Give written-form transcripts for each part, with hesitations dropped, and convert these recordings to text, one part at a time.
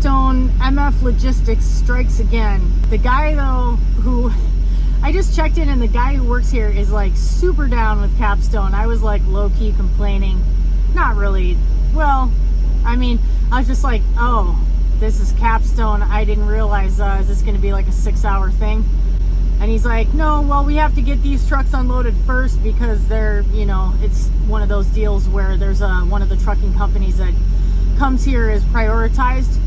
Capstone MF Logistics strikes again. The guy though who I just checked in, and the guy who works here is like super down with Capstone. I was like low-key complaining. Not really. Well, I mean, I was just like, oh, this is Capstone. I didn't realize is this going to be like a 6-hour thing? And he's like, no, well, we have to get these trucks unloaded first because they're, you know, it's one of those deals where there's one of the trucking companies that comes here is prioritized.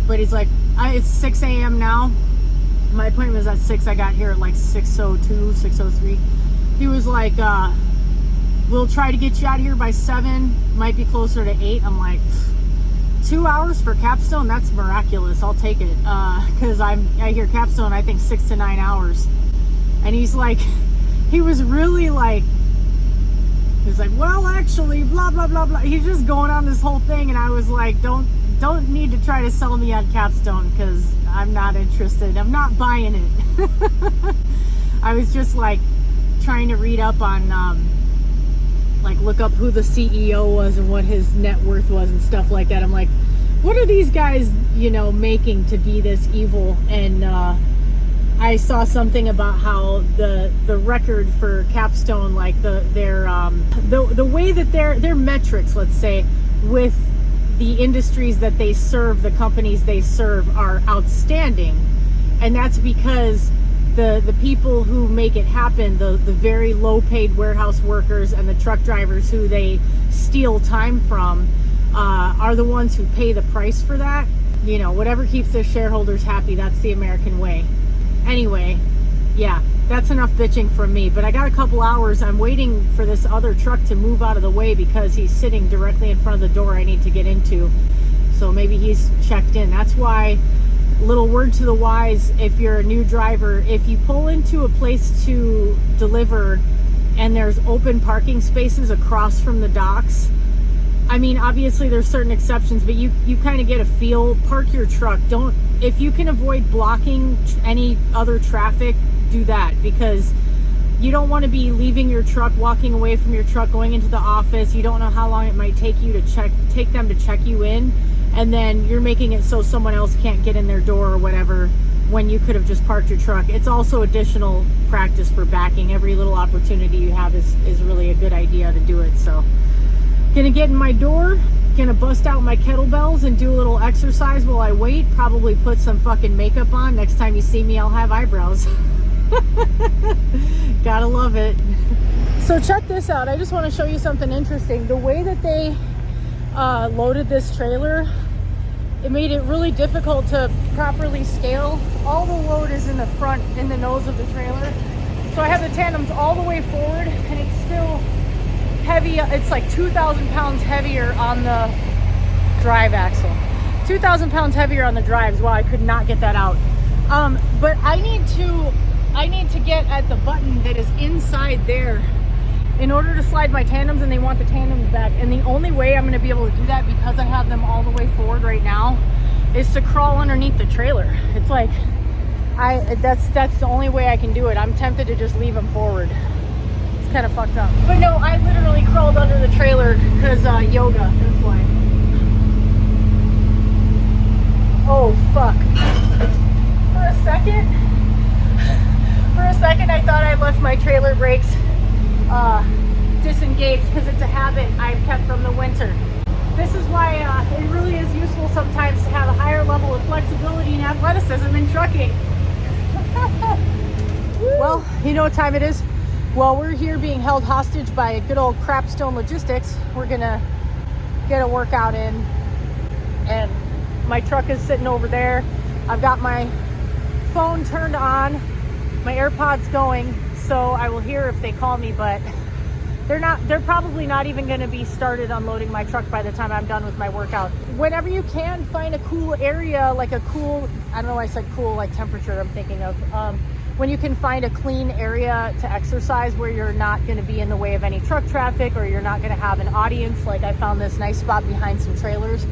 But he's like, it's 6 a.m. now. My appointment was at 6. I got here at like 6:02, 6:03. He was like, we'll try to get you out of here by 7. Might be closer to 8. I'm like, 2 hours for Capstone? That's miraculous. I'll take it. Because I hear Capstone, I think 6 to 9 hours. And he's like, he was really like, he's like, well, actually, blah, blah, blah, blah. He's just going on this whole thing. And I was like, don't need to try to sell me on Capstone because I'm not interested. I'm not buying it. I was just like trying to read up on, like look up who the CEO was and what his net worth was and stuff like that. I'm like, what are these guys, you know, making to be this evil? And I saw something about how the record for Capstone, like the way that their metrics, let's say, with the industries that they serve, the companies they serve, are outstanding. And that's because the people who make it happen, the very low paid warehouse workers and the truck drivers who they steal time from, are the ones who pay the price for that. You know, whatever keeps their shareholders happy, that's the American way. Anyway, yeah, that's enough bitching from me. But I got a couple hours. I'm waiting for this other truck to move out of the way because he's sitting directly in front of the door I need to get into. So maybe he's checked in. That's why, little word to the wise, if you're a new driver, if you pull into a place to deliver and there's open parking spaces across from the docks, I mean, obviously there's certain exceptions, but you kind of get a feel. Park your truck. Don't, if you can avoid blocking any other traffic, do that, because you don't want to be leaving your truck, walking away from your truck, going into the office. You don't know how long it might take you to take them to check you in, and then you're making it so someone else can't get in their door or whatever when you could have just parked your truck. It's also additional practice for backing. Every little opportunity you have is really a good idea to do it. So gonna get in my door, gonna bust out my kettlebells and do a little exercise while I wait. Probably put some fucking makeup on. Next time you see me, I'll have eyebrows. Gotta love it. So check this out. I just want to show you something interesting. The way that they loaded this trailer, it made it really difficult to properly scale. All the load is in the front, in the nose of the trailer. So I have the tandems all the way forward, and it's still heavy. It's like 2,000 pounds heavier on the drive axle. 2,000 pounds heavier on the drives. Wow, I could not get that out. But I need to get at the button that is inside there in order to slide my tandems, and they want the tandems back. And the only way I'm going to be able to do that, because I have them all the way forward right now, is to crawl underneath the trailer. It's like, that's the only way I can do it. I'm tempted to just leave them forward. It's kind of fucked up. But no, I literally crawled under the trailer because yoga, that's why. Oh, fuck. For a second, I thought I left my trailer brakes disengaged, because it's a habit I've kept from the winter. This is why it really is useful sometimes to have a higher level of flexibility and athleticism in trucking. Well, you know what time it is? Well, we're here being held hostage by good old Crapstone Logistics. We're gonna get a workout in, and my truck is sitting over there. I've got my phone turned on, my AirPods going, so I will hear if they call me, but they're probably not even going to be started unloading my truck by the time I'm done with my workout. Whenever you can, find a cool area, like a cool, I don't know why I said cool, like temperature I'm thinking of, when you can find a clean area to exercise where you're not going to be in the way of any truck traffic, or you're not going to have an audience. Like I found this nice spot behind some trailers,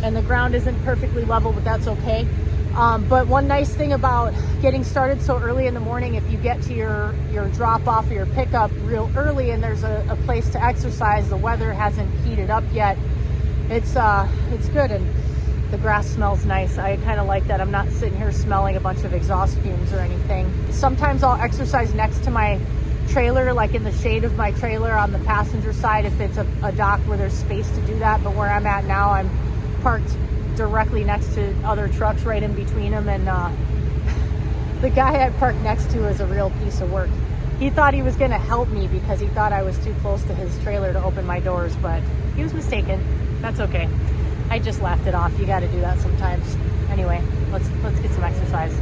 and the ground isn't perfectly level, but that's okay. But one nice thing about getting started so early in the morning, if you get to your drop off or your pickup real early and there's a place to exercise, the weather hasn't heated up yet, it's good. And The grass smells nice. I kind of like that. I'm not sitting here smelling a bunch of exhaust fumes or anything. Sometimes I'll exercise next to my trailer, like in the shade of my trailer on the passenger side if it's a dock where there's space to do that. But where I'm at now, I'm parked directly next to other trucks right in between them, and the guy I parked next to is a real piece of work. He thought he was going to help me because he thought I was too close to his trailer to open my doors, but he was mistaken. That's okay. I just laughed it off. You got to do that sometimes. Anyway, let's get some exercise.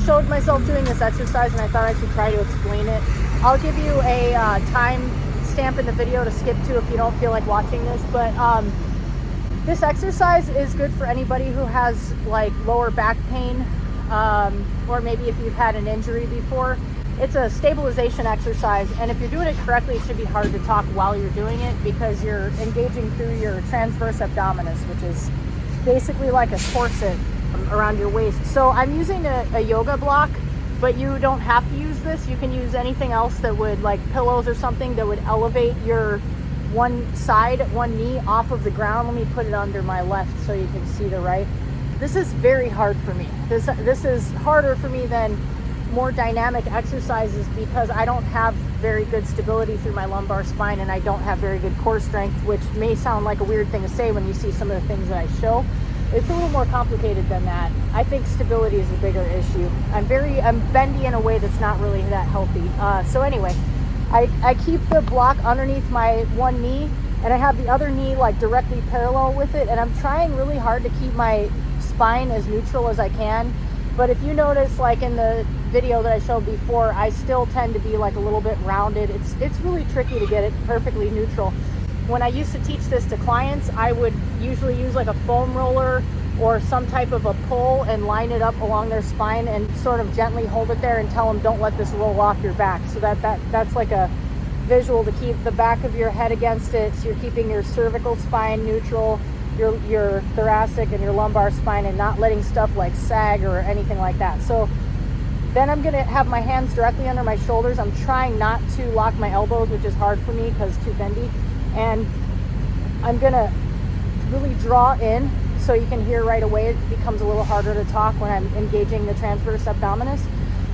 Showed myself doing this exercise and I thought I should try to explain it. I'll give you a time stamp in the video to skip to if you don't feel like watching this, but this exercise is good for anybody who has like lower back pain, or maybe if you've had an injury before. It's a stabilization exercise, and if you're doing it correctly, it should be hard to talk while you're doing it because you're engaging through your transverse abdominis, which is basically like a corset around your waist. So I'm using a yoga block, but you don't have to use this. You can use anything else that would, like pillows or something, that would elevate your one knee off of the ground. Let me put it under my left so you can see the right. This is very hard for me. This is harder for me than more dynamic exercises because I don't have very good stability through my lumbar spine and I don't have very good core strength, which may sound like a weird thing to say when you see some of the things that I show. It's a little more complicated than that. I think stability is a bigger issue. I'm bendy in a way that's not really that healthy. So anyway, I keep the block underneath my one knee and I have the other knee like directly parallel with it, and I'm trying really hard to keep my spine as neutral as I can. But if you notice, like in the video that I showed before, I still tend to be like a little bit rounded. It's really tricky to get it perfectly neutral. When I used to teach this to clients, I would usually use like a foam roller or some type of a pull and line it up along their spine and sort of gently hold it there and tell them, don't let this roll off your back. So that's like a visual to keep the back of your head against it. So you're keeping your cervical spine neutral, your thoracic and your lumbar spine, and not letting stuff like sag or anything like that. So then I'm gonna have my hands directly under my shoulders. I'm trying not to lock my elbows, which is hard for me because it's too bendy. And I'm gonna really draw in so you can hear right away it becomes a little harder to talk when I'm engaging the transverse abdominis.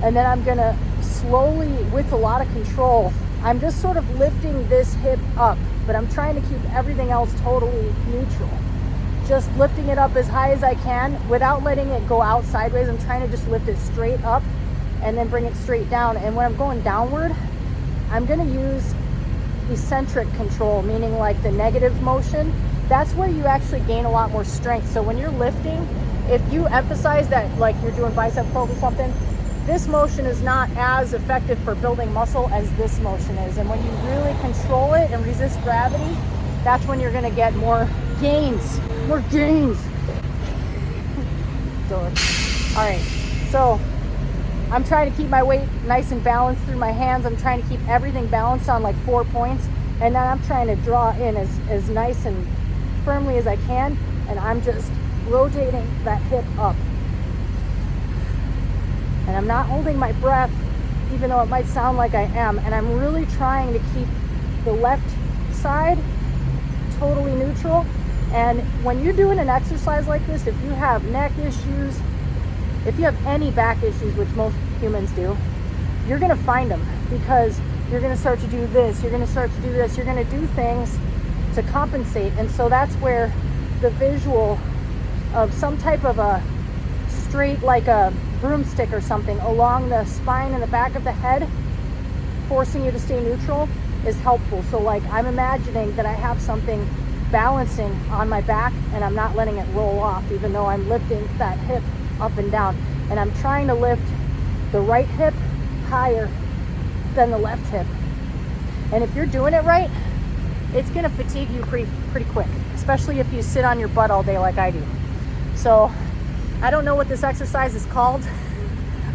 And then I'm gonna slowly, with a lot of control, I'm just sort of lifting this hip up, but I'm trying to keep everything else totally neutral. Just lifting it up as high as I can without letting it go out sideways. I'm trying to just lift it straight up and then bring it straight down. And when I'm going downward, I'm gonna use eccentric control, meaning like the negative motion. That's where you actually gain a lot more strength. So when you're lifting, if you emphasize that like you're doing bicep curls or something, this motion is not as effective for building muscle as this motion is. And when you really control it and resist gravity, that's when you're gonna get more gains. More gains. All right, so I'm trying to keep my weight nice and balanced through my hands. I'm trying to keep everything balanced on like 4 points, and then I'm trying to draw in as nice and firmly as I can, and I'm just rotating that hip up. And I'm not holding my breath, even though it might sound like I am, and I'm really trying to keep the left side totally neutral. And when you're doing an exercise like this, if you have neck issues, if you have any back issues, which most humans do, you're gonna find them, because you're gonna start to do this, you're gonna start to do this, you're gonna do things to compensate. And so that's where the visual of some type of a straight, like a broomstick or something, along the spine and the back of the head, forcing you to stay neutral, is helpful. So like, I'm imagining that I have something balancing on my back, and I'm not letting it roll off, even though I'm lifting that hip up and down. And I'm trying to lift the right hip higher than the left hip. And if you're doing it right, it's gonna fatigue you pretty quick, especially if you sit on your butt all day like I do. So I don't know what this exercise is called.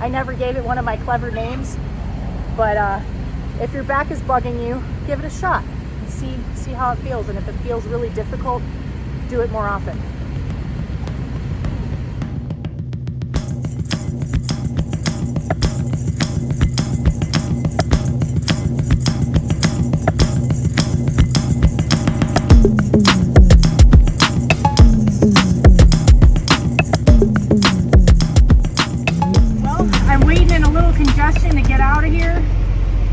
I never gave it one of my clever names, but if your back is bugging you, give it a shot and see how it feels. And if it feels really difficult, do it more often. To get out of here,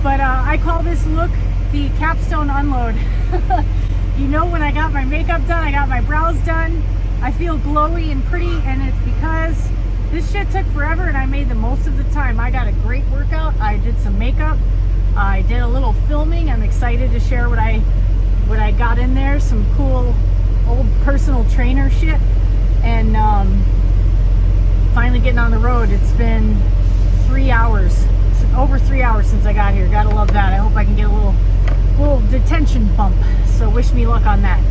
but I call this look the Capstone unload. You know, when I got my makeup done, I got my brows done, I feel glowy and pretty, and it's because this shit took forever and I made the most of the time. I got a great workout, I did some makeup, I did a little filming. I'm excited to share what I got in there, some cool old personal trainer shit, and finally getting on the road. It's been 3 hours, over 3 hours since I got here. Gotta love that. I hope I can get a little detention bump, so wish me luck on that.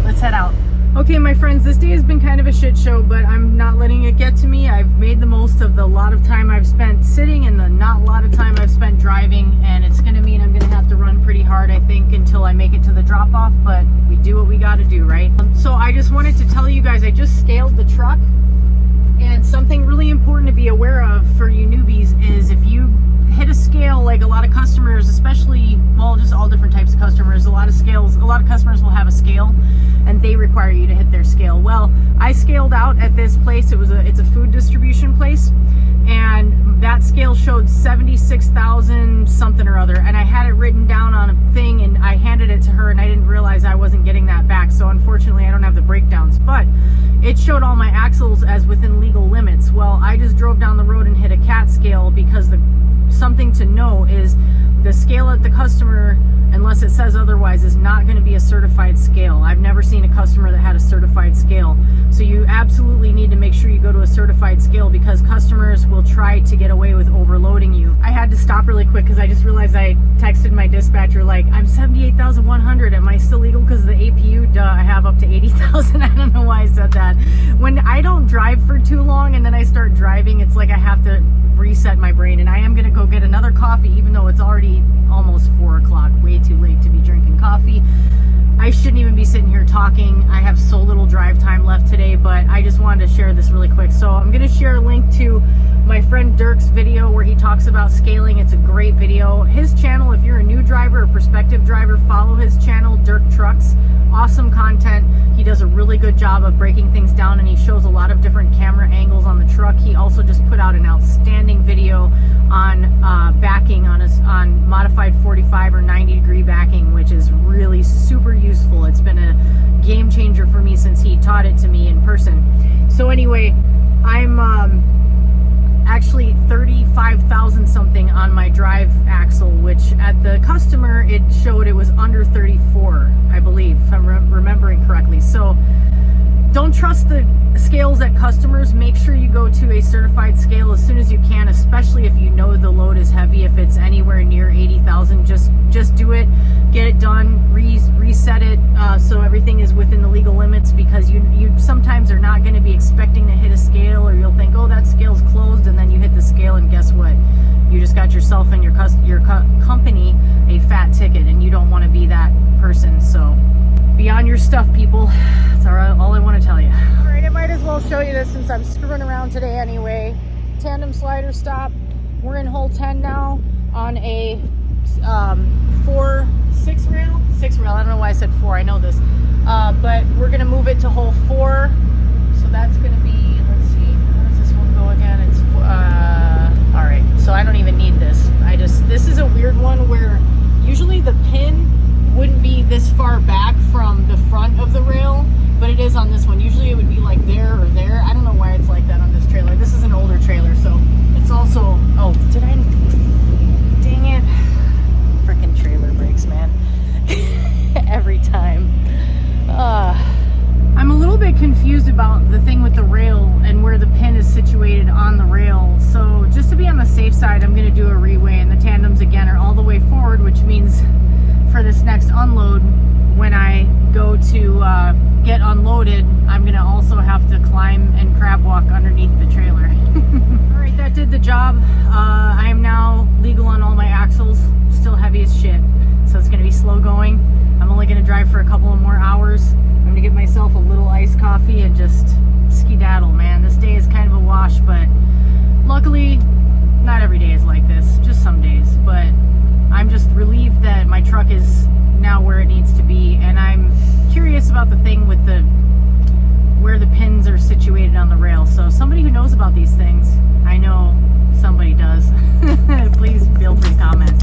Let's head out. Okay, my friends, this day has been kind of a shit show, but I'm not letting it get to me. I've made the most of the lot of time I've spent sitting and the not a lot of time I've spent driving, and it's gonna mean I'm gonna have to run pretty hard, I think, until I make it to the drop-off, but we do what we gotta do, right? So I just wanted to tell you guys, I just scaled the truck, and something really important to be aware of for you newbies is if you hit a scale, like a lot of customers, especially, well, just all different types of customers, a lot of customers will have a scale and they require you to hit their scale. Well, I scaled out at this place. It's a food distribution place, and that scale showed 76,000 something or other, and I had it written down on a thing, and I handed it to her, and I didn't realize I wasn't getting that back. So unfortunately I don't have the breakdowns, but it showed all my axles as within legal limits. Well, I just drove down the road and hit a CAT scale, because something to know is the scale at the customer, unless it says otherwise, is not going to be a certified scale. I've never seen a customer that had a certified scale. So you absolutely need to make sure you go to a certified scale, because customers will try to get away with overloading you. I had to stop really quick because I just realized I texted my dispatcher like, I'm 78,100. Am I still legal because of the APU? Duh, I have up to 80,000. I don't know why I said that. When I don't drive for too long and then I start driving, it's like I have to reset my brain, and I am gonna go get another coffee, even though it's already almost 4 o'clock, way too late to be drinking coffee. I shouldn't even be sitting here talking. I have so little drive time left today, but I just wanted to share this really quick. So I'm gonna share a link to my friend Dirk's video where he talks about scaling. It's a great video. His channel, if you're a new driver or prospective driver, follow his channel, Dirk Trucks. Awesome content. He does a really good job of breaking things down, and he shows a lot of different camera angles on the truck. He also just put out an outstanding video on backing on modified 45 or 90-degree backing, which is really super useful. It's been a game changer for me since he taught it to me in person. So anyway, I'm actually 35,000 something on my drive axle, which at the customer it showed it was under 34, I believe, if I'm remembering correctly. So don't trust the scales at customers. Make sure you go to a certified scale as soon as you can, especially if you know the load is heavy. If it's anywhere near 80,000, just do it, get it done, reset it so everything is within the legal limits, because you sometimes are not going to be expecting to hit a scale, or you'll think, oh, that scale's closed, and then you hit the scale and guess what? You just got yourself and your company a fat ticket, and you don't want to be that person. So be on your stuff, people. That's all I want to tell you. All right, I might as well show you this since I'm screwing around today anyway. Tandem slider stop. We're in hole 10 now on a 6 rail. I don't know why I said 4. I know this. But we're going to move it to hole 4. So that's going to be, let's see, how does this one go again? It's, all right. So I don't even need this. This is a weird one where usually the pin wouldn't be this far back from the front of the rail, but it is on this one. Usually it would be like there or there. I don't know why it's like that on this trailer. This is an older trailer, so it's also, oh, dang it. Freaking trailer brakes, man. Every time. I'm a little bit confused about the thing with the rail and where the pin is situated on the rail. So just to be on the safe side, I'm going to do a reweigh, and the tandems again are all the way forward, which means for this next unload, when I go to get unloaded, I'm going to also have to climb and crab walk underneath the trailer. All right, that did the job. I am now legal on all my axles, still heavy as shit. So it's going to be slow going. I'm only going to drive for a couple of more hours. I'm going to get myself a little iced coffee and just skedaddle, man. This day is kind of a wash, but luckily, not every day is like this, just some days. But I'm just relieved that my truck is now where it needs to be, and I'm curious about the thing with where the pins are situated on the rail. So somebody who knows about these things, I know somebody does, please feel free to comment.